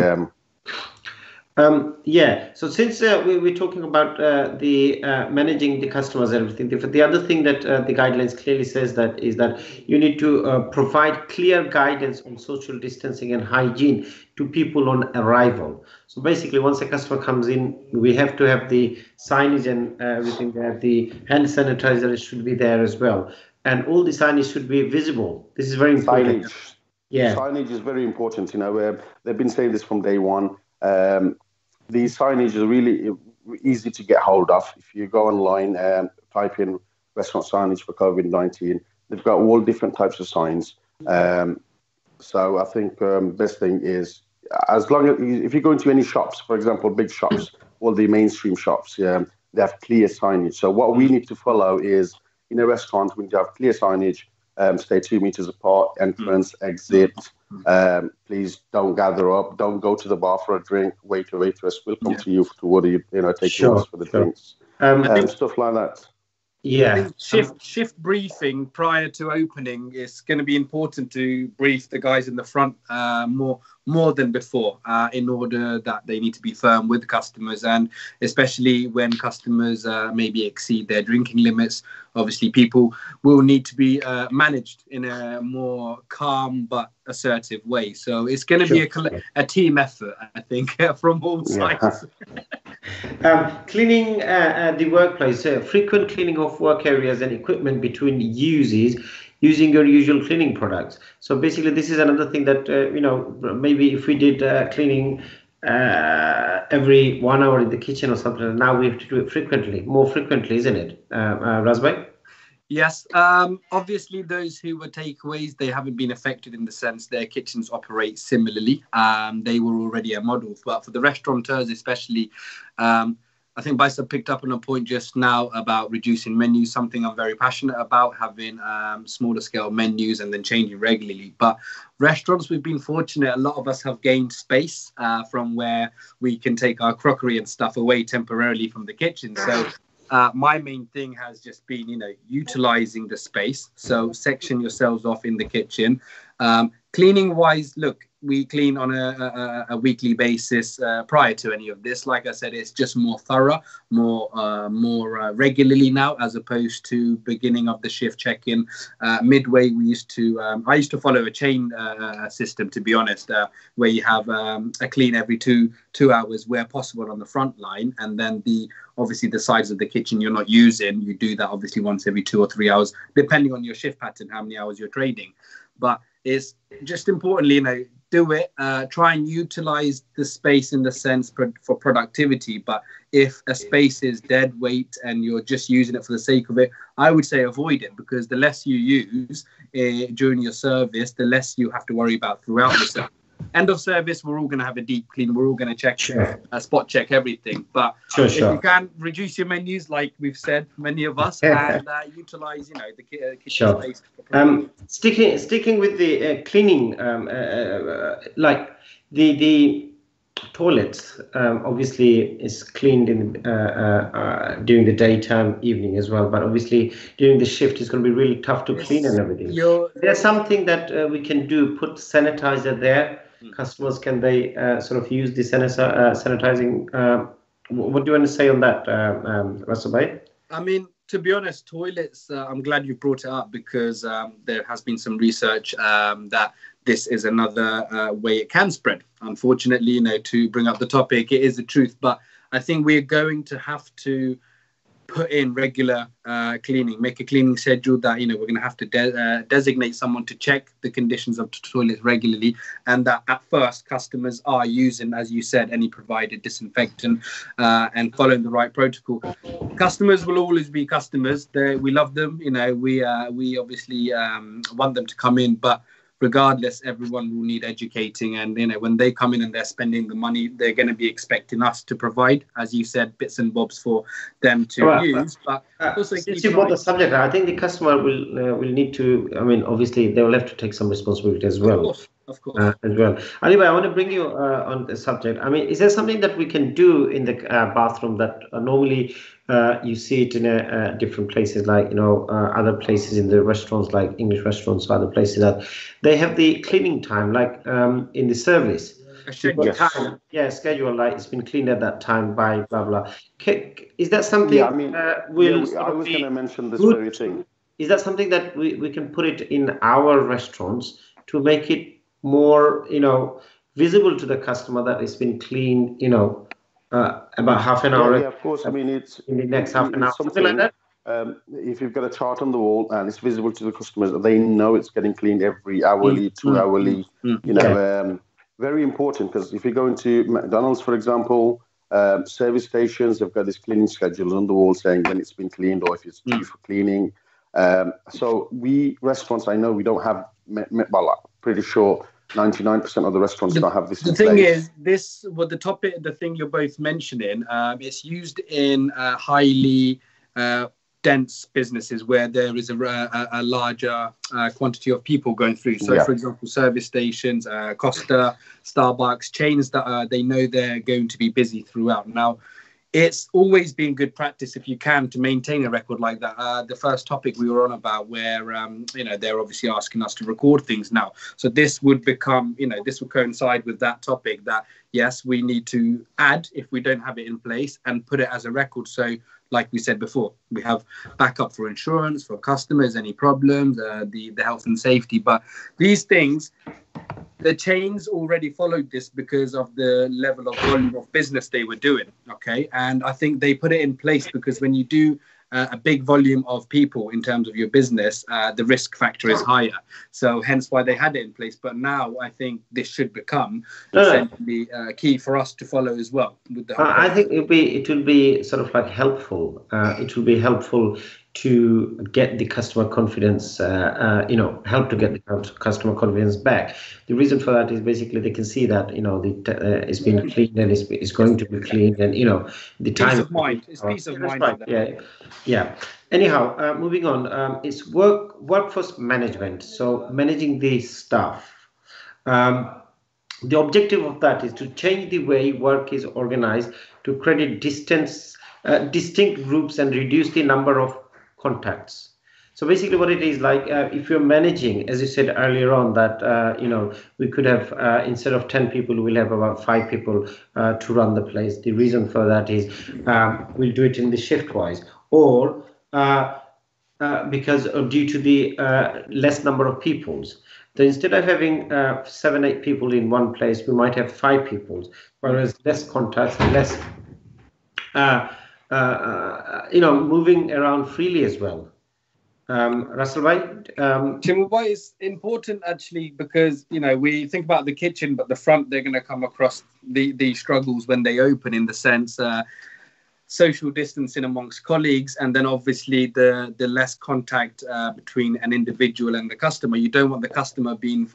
So since we're talking about the managing the customers and everything, the other thing that the guidelines clearly says that is that you need to provide clear guidance on social distancing and hygiene to people on arrival. So basically, once a customer comes in, we have to have the signage and everything there. The hand sanitizer should be there as well. And all the signage should be visible. This is very important. Signage is very important. They've been saying this from day one. The signage is really easy to get hold of. If you go online and type in restaurant signage for COVID-19, they've got all different types of signs. So I think best thing is, as long as if you go into any shops, for example, big shops, all the mainstream shops, they have clear signage. So what we need to follow is, in a restaurant, we need to have clear signage. Stay 2 meters apart, entrance, exit. Please don't gather up. Don't go to the bar for a drink. Waiter, waitress will come to you to order you, take orders for the drinks. Stuff like that. I think shift briefing prior to opening is going to be important to brief the guys in the front more more than before in order that they need to be firm with customers, and especially when customers maybe exceed their drinking limits. Obviously, people will need to be managed in a more calm but assertive way. So it's going to be a team effort, I think, from all sides. Cleaning the workplace, frequent cleaning of work areas and equipment between uses using your usual cleaning products. So basically, this is another thing that, maybe if we did cleaning every 1 hour in the kitchen or something, now we have to do it more frequently, isn't it, Razbay? Yes, obviously those who were takeaways, they haven't been affected in the sense their kitchens operate similarly. They were already a model, but for the restaurateurs especially, I think Baisa picked up on a point just now about reducing menus, something I'm very passionate about, having smaller scale menus and then changing regularly. But restaurants, we've been fortunate. A lot of us have gained space from where we can take our crockery and stuff away temporarily from the kitchen. So my main thing has just been, utilizing the space. So section yourselves off in the kitchen. Cleaning wise, look, we clean on a weekly basis prior to any of this. Like I said, it's just more thorough, more regularly now, as opposed to beginning of the shift check-in. Midway, I used to follow a chain system, to be honest, where you have a clean every two hours where possible on the front line, and then obviously the sides of the kitchen you're not using, you do that obviously once every 2 or 3 hours, depending on your shift pattern, how many hours you're trading. But it's just importantly, do it, try and utilize the space in the sense for productivity. But if a space is dead weight and you're just using it for the sake of it, I would say avoid it, because the less you use during your service, the less you have to worry about throughout the service. End of service, we're all going to have a deep clean. We're all going to check, spot check everything. But if you can reduce your menus, like we've said, many of us, and utilize, the kitchen space. Sticking with the cleaning, like the toilets, obviously is cleaned during the daytime, evening as well. But obviously during the shift, it's going to be really tough to clean and everything. There's something that we can do. Put sanitizer there. Customers, can they sort of use the sanitizing? What do you want to say on that, Rasul? I mean, to be honest, toilets, I'm glad you brought it up, because there has been some research that this is another way it can spread. Unfortunately, to bring up the topic, it is the truth. But I think we're going to have to put in regular cleaning, make a cleaning schedule that, we're going to have to designate someone to check the conditions of toilets regularly, and that at first customers are using, as you said, any provided disinfectant and following the right protocol. Customers will always be customers. We love them. We obviously want them to come in, but regardless, everyone will need educating. And, when they come in and they're spending the money, they're going to be expecting us to provide, as you said, bits and bobs for them to use. But also, since you brought the subject, I think the customer will need to, obviously, they will have to take some responsibility as well. Of course. As well. Anyway, I want to bring you on the subject. Is there something that we can do in the bathroom that normally you see it in different places, like, other places in the restaurants, like English restaurants or other places, that they have the cleaning time, like in the service. Schedule. Schedule, like it's been cleaned at that time by blah, blah. Is that something I was going to mention this very thing. Is that something that we can put it in our restaurants to make it more, visible to the customer that it's been cleaned, about half an hour? Yeah, of course. It's in the next half an hour, something like that. If you've got a chart on the wall and it's visible to the customers, they know it's getting cleaned every hourly, 2 hourly. Very important, because if you go into McDonald's, for example, service stations, they've got this cleaning schedule on the wall saying when it's been cleaned or if it's due for cleaning. So restaurants, I know we don't have, well, I'm pretty sure 99% of the restaurants don't have this. The thing is, the thing you're both mentioning, it's used in highly dense businesses where there is a larger quantity of people going through. So, for example, service stations, Costa, Starbucks, chains that they know they're going to be busy throughout. Now, it's always been good practice if you can to maintain a record like that. The first topic we were on about where, they're obviously asking us to record things now. So this would become, this would coincide with that topic that, yes, we need to add, if we don't have it in place, and put it as a record. So like we said before, we have backup for insurance, for customers, any problems, the health and safety. But these things, the chains already followed this because of the level of volume of business they were doing, okay? And I think they put it in place because when you do a big volume of people in terms of your business, the risk factor is higher. So hence why they had it in place. But now I think this should become essentially key for us to follow as well. With the I think it will be sort of like helpful. It will be helpful to get the customer confidence, help to get the customer confidence back. The reason for that is basically they can see that, it's been cleaned and it's going to be cleaned, and, the time. Peace of mind. It's peace of mind. Right. Yeah. Anyhow, moving on, it's workforce management. So managing the staff. The objective of that is to change the way work is organized to create distinct groups and reduce the number of contacts. So basically what it is like, if you're managing, as you said earlier on, that, we could have, instead of 10 people, we'll have about 5 people to run the place. The reason for that is we'll do it in the shift wise, or because due to the less number of peoples. So instead of having 7-8 people in one place, we might have 5 people, whereas less contacts, less, moving around freely as well. Russell, right? Shimu, it's important actually because, we think about the kitchen, but the front, they're going to come across the struggles when they open, in the sense social distancing amongst colleagues, and then obviously the less contact between an individual and the customer. You don't want the customer being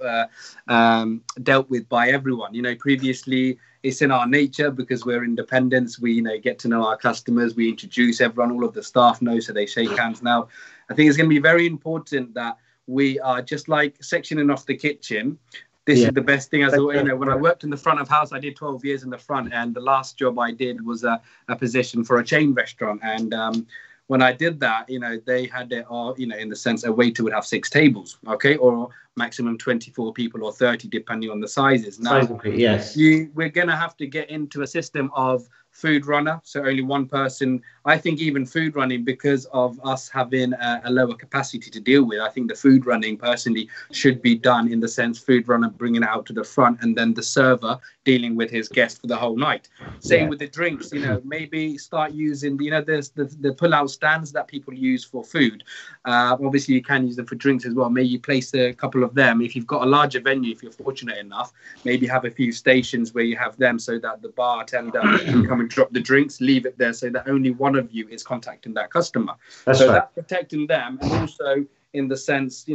dealt with by everyone. Previously it's in our nature because we're independents. We get to know our customers. We introduce everyone. All of the staff know, so they shake hands. Now, I think it's going to be very important that we are just like sectioning off the kitchen. This is the best thing. As when I worked in the front of house, I did 12 years in the front, and the last job I did was a position for a chain restaurant. And when I did that, they had it, in the sense a waiter would have 6 tables, okay, or maximum 24 people or 30, depending on the sizes. Now, yes, we're going to have to get into a system of food runner, so only one person. I think even food running, because of us having a lower capacity to deal with, I think the food running personally should be done in the sense food runner bringing it out to the front, and then the server dealing with his guest for the whole night. Same with the drinks, maybe start using, there's the pull-out stands that people use for food. Obviously, you can use them for drinks as well. Maybe you place a couple of them. If you've got a larger venue, if you're fortunate enough, maybe have a few stations where you have them, so that the bartender can come and drop the drinks, leave it there, so that only one of you is contacting that customer. That's protecting them, and also in the sense,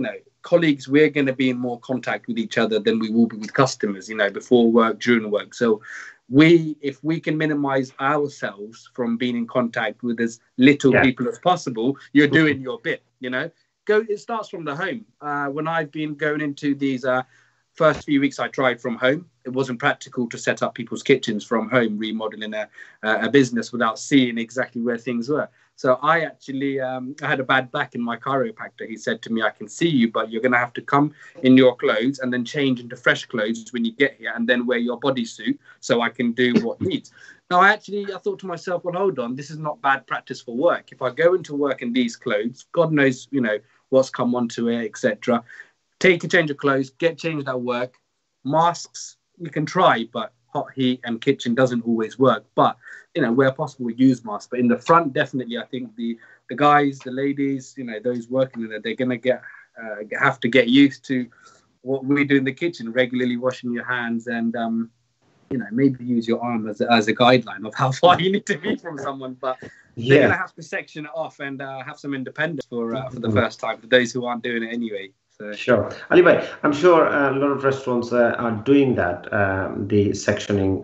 colleagues, we're going to be in more contact with each other than we will be with customers, before work, during work. So if we can minimize ourselves from being in contact with as little people as possible, you're doing your bit, It starts from the home. When I've been going into these first few weeks, I tried from home. It wasn't practical to set up people's kitchens from home, remodeling a business without seeing exactly where things were. So I actually I had a bad back, in my chiropractor, he said to me, I can see you, but you're going to have to come in your clothes and then change into fresh clothes when you get here, and then wear your bodysuit so I can do what needs. Now, I thought to myself, well, hold on, this is not bad practice for work. If I go into work in these clothes, God knows, what's come onto it, etc. Take a change of clothes, get changed at work. Masks, you can try, but hot heat and kitchen doesn't always work. But, where possible, use masks. But in the front, definitely, I think the guys, the ladies, those working in there, they're going to have to get used to what we do in the kitchen, regularly washing your hands, and, maybe use your arm as a guideline of how far you need to be from someone. But they're going to have to section it off and have some independence for the first time, for those who aren't doing it anyway. So. Sure. Ali bhai, I'm sure a lot of restaurants are doing that, the sectioning,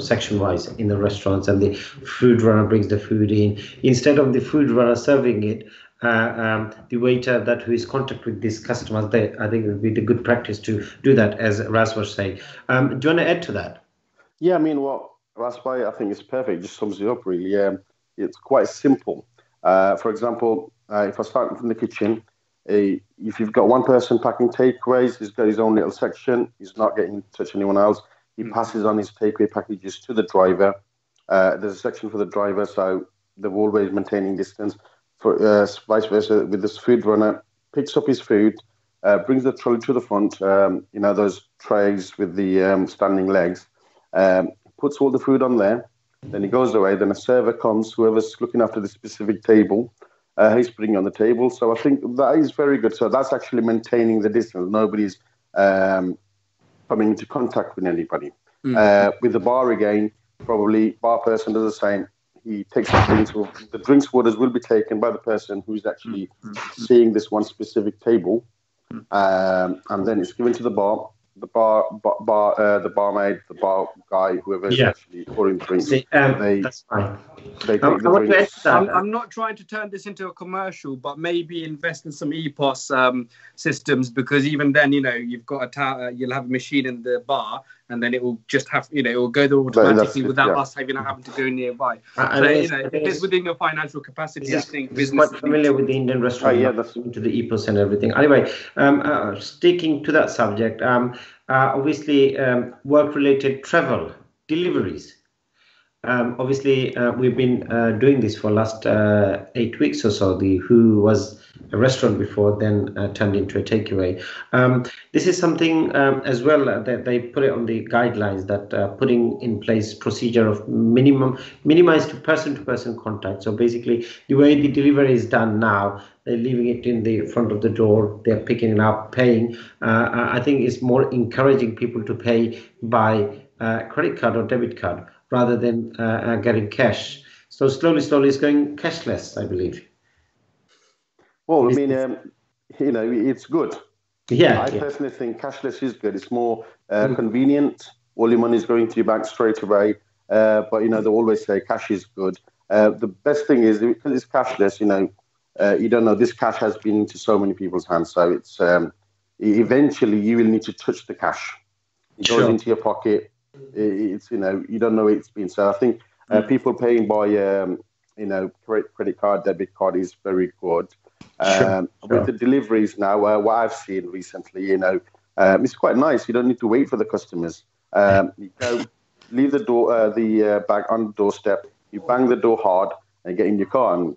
section-wise in the restaurants, and the food runner brings the food in. Instead of the food runner serving it, the waiter who is in contact with these customers, I think it would be the good practice to do that, as Ras was saying. Do you want to add to that? Yeah, I mean, well, That's why I think it's perfect. It just sums it up really. It's quite simple. For example, if I start from the kitchen, if you've got one person packing takeaways, he's got his own little section. He's not getting to touch anyone else. He passes on his takeaway packages to the driver. There's a section for the driver, so they're always maintaining distance. For vice versa, with this food runner, picks up his food, brings the trolley to the front. Those trays with the standing legs. Puts all the food on there. Then he goes away. Then a server comes, whoever's looking after the specific table. He's putting it on the table. So I think that is very good. So that's actually maintaining the distance. Nobody's coming into contact with anybody. With the bar again, probably bar person does the same. He takes the drinks. The drinks orders will be taken by the person who's actually seeing this one specific table, and then it's given to the bar. The barmaid, the bar guy, whoever is actually pouring drinks. That's fine. They take the drinks. I'm not trying to turn this into a commercial, but maybe invest in some EPOS systems, because even then, you've got you'll have a machine in the bar, and then it will just have, it will go there automatically without us having to go nearby. If it's within your financial capacity, I think business. Quite familiar with the Indian restaurant, that's into the EPOS and everything. Anyway, sticking to that subject, obviously, work-related travel deliveries. Obviously, we've been doing this for last 8 weeks or so. The Who was a restaurant before, then turned into a takeaway. This is something as well that they put it on the guidelines, that putting in place procedure of minimized person-to-person contact. So basically, the way the delivery is done now, they're leaving it in the front of the door, they're picking it up, paying. I think it's more encouraging people to pay by credit card or debit card, rather than getting cash. So slowly it's going cashless, I believe. Well, I mean, it's good. Yeah. I personally think cashless is good. It's more convenient. All your money is going to your bank straight away. But, they always say cash is good. The best thing is, because it's cashless, you don't know, this cash has been into so many people's hands. So it's eventually you will need to touch the cash. It goes into your pocket. It's, you don't know it's been. So I think people paying by, credit card, debit card is very good. With the deliveries now, what I've seen recently, it's quite nice. You don't need to wait for the customers. You go, leave the bag on the doorstep, you bang the door hard and get in your car, and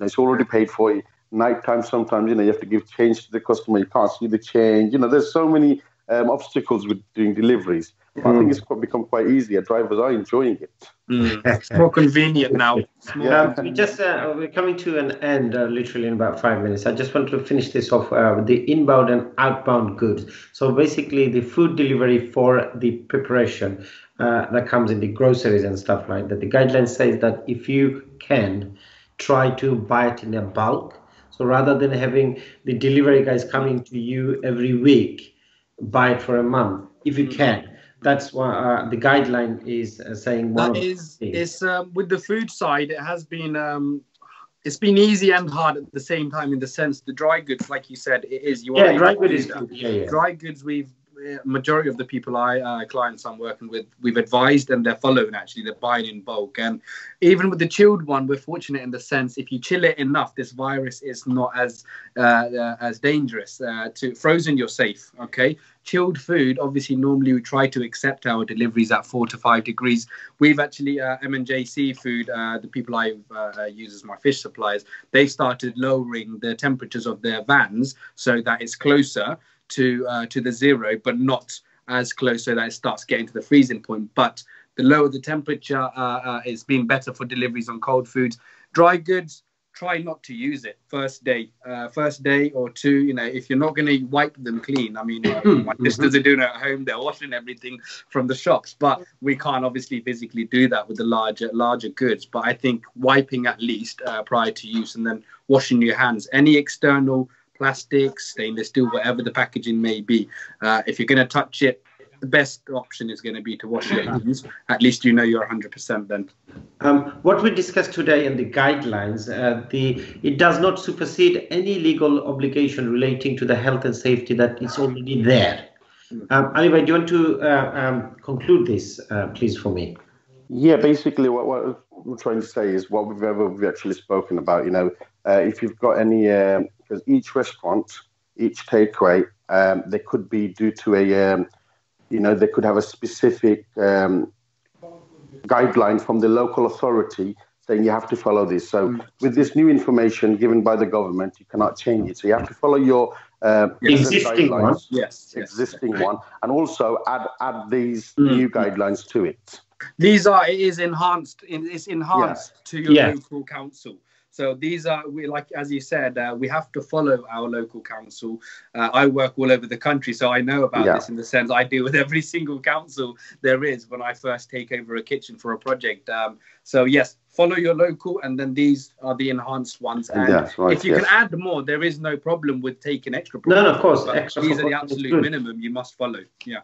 it's already paid for. Nighttime, sometimes, you have to give change to the customer. You can't see the change. There's so many obstacles with doing deliveries. I think it's become quite easy. Drivers are enjoying it. It's more convenient now. We're coming to an end literally in about 5 minutes. I just want to finish this off with the inbound and outbound goods. So basically, the food delivery for the preparation that comes in the groceries and stuff like that. The guideline says that if you can, try to buy it in a bulk. So rather than having the delivery guys coming to you every week, buy it for a month if you can. That's why the guideline is saying one. That is with the food side, it has been it's been easy and hard at the same time, in the sense the dry goods, like you said, it is. Dry goods is good. Dry goods, majority of the people clients I'm working with, we've advised, and they're following. Actually, they're buying in bulk. And even with the chilled one, we're fortunate in the sense, if you chill it enough, this virus is not as dangerous. To frozen, you're safe. Okay, chilled food, obviously, normally we try to accept our deliveries at 4 to 5 degrees. We've actually M&J Seafood, the people I use as my fish suppliers, they started lowering the temperatures of their vans so that it's closer to the zero, but not as close so that it starts getting to the freezing point. But the lower the temperature, it's been better for deliveries on cold foods. Dry goods, try not to use it first day or two. If you're not going to wipe them clean, I mean, my sisters are doing it at home, they're washing everything from the shops, but we can't obviously physically do that with the larger goods. But I think wiping at least prior to use, and then washing your hands. Any external plastic, stainless steel, whatever the packaging may be, if you're going to touch it, the best option is going to be to wash your hands. At least you're 100% then. What we discussed today in the guidelines, it does not supersede any legal obligation relating to the health and safety that is already there. Anyway, do you want to conclude this, please, for me? Yeah, basically what we're trying to say is what we've actually spoken about. If you've got any, because each restaurant, each takeaway, they could be due to they could have a specific guideline from the local authority saying you have to follow this. So with this new information given by the government, you cannot change it. So you have to follow your existing guidelines, one. Yes. existing one, and also add these new guidelines to it. It is enhanced. It's enhanced to your local council. So these are, like as you said, we have to follow our local council. I work all over the country, so I know about this in the sense I deal with every single council there is when I first take over a kitchen for a project. So yes, follow your local, and then these are the enhanced ones. And if you can add more, there is no problem with taking extra. No, of course. These are the absolute minimum you must follow. Yeah.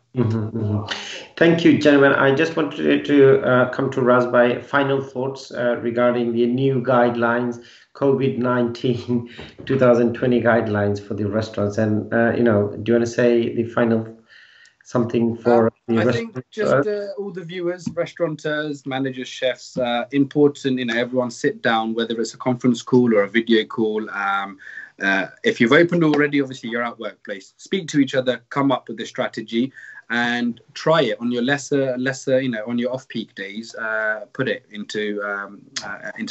Thank you, gentlemen. I just wanted to come to Ras by final thoughts regarding the new guidelines, COVID-19 2020 guidelines for the restaurants. And, do you want to say the final something for the I think just all the viewers, restaurateurs, managers, chefs, important, everyone sit down, whether it's a conference call or a video call. If you've opened already, obviously you're at workplace. Speak to each other, come up with a strategy, and try it on your lesser, on your off-peak days. Put it into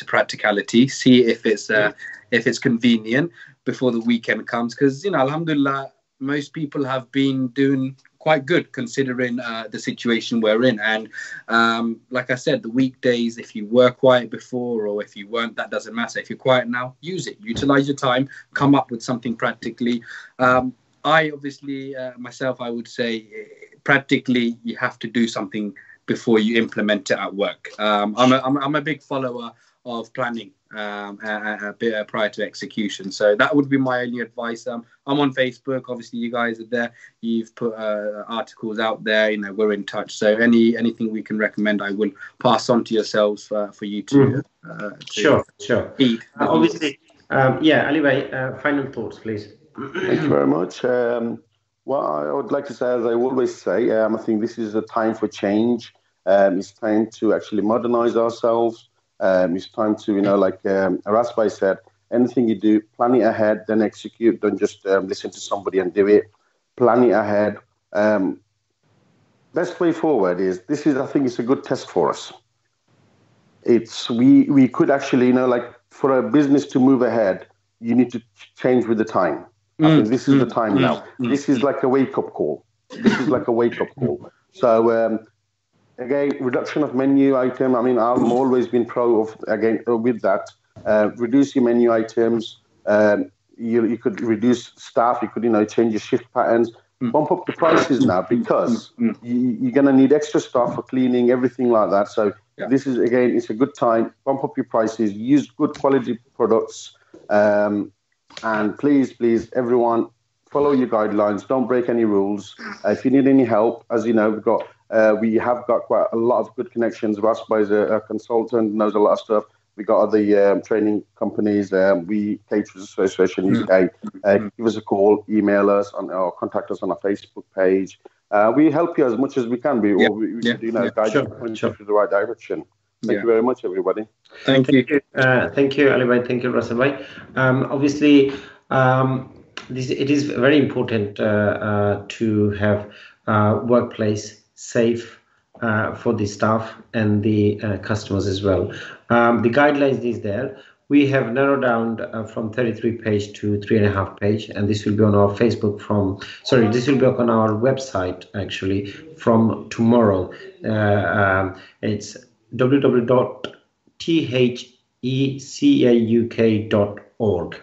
practicality. See if it's convenient before the weekend comes. Because alhamdulillah, most people have been doing quite good considering the situation we're in. And like I said, the weekdays, if you were quiet before or if you weren't, that doesn't matter. If you're quiet now, use it. Utilize your time. Come up with something practically. I obviously, myself, I would say practically you have to do something before you implement it at work. I'm a big follower of planning a bit prior to execution. So that would be my only advice. I'm on Facebook. Obviously, you guys are there. You've put articles out there. We're in touch. So anything we can recommend, I will pass on to yourselves for you to. Sure. Obviously, Ali Bhai, final thoughts, please. Thank you very much. What I would like to say, as I always say, I think this is a time for change. It's time to actually modernize ourselves. It's time to, like Ras Bhai said, anything you do, plan it ahead, then execute. Don't just listen to somebody and do it. Plan it ahead. Best way forward is, I think it's a good test for us. We could actually, for a business to move ahead, you need to change with the time. I think this is the time now. This is like a wake-up call. So, again, reduction of menu item. I mean, I've always been pro of, again, with that. Reduce your menu items. You could reduce staff. You could, change your shift patterns. Bump up the prices now because you're going to need extra staff for cleaning, everything like that. So this is, again, it's a good time. Bump up your prices. Use good quality products. And please, everyone, follow your guidelines. Don't break any rules. If you need any help, as you know, we have got quite a lot of good connections. Ras Bhai is a consultant, knows a lot of stuff. We got other training companies. We Caterers Association UK. Give us a call, email us, or contact us on our Facebook page. We help you as much as we can. We guide you through the right direction. Thank you very much, everybody. Thank you. Thank you, Ali Bhai. Thank you, Ras Bhai. Obviously, it is very important to have workplace safe for the staff and the customers as well. The guidelines is there. We have narrowed down from 33 page to 3.5 page, and this will be on our Facebook this will be on our website actually from tomorrow. It's www.thecauk.org.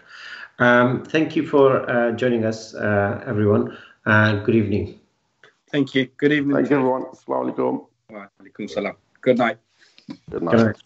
Thank you for joining us, everyone. Good evening. Thank you. Good evening. Thank you, everyone. Assalamu alaikum. Wa alaikum salam. Good night. Good night.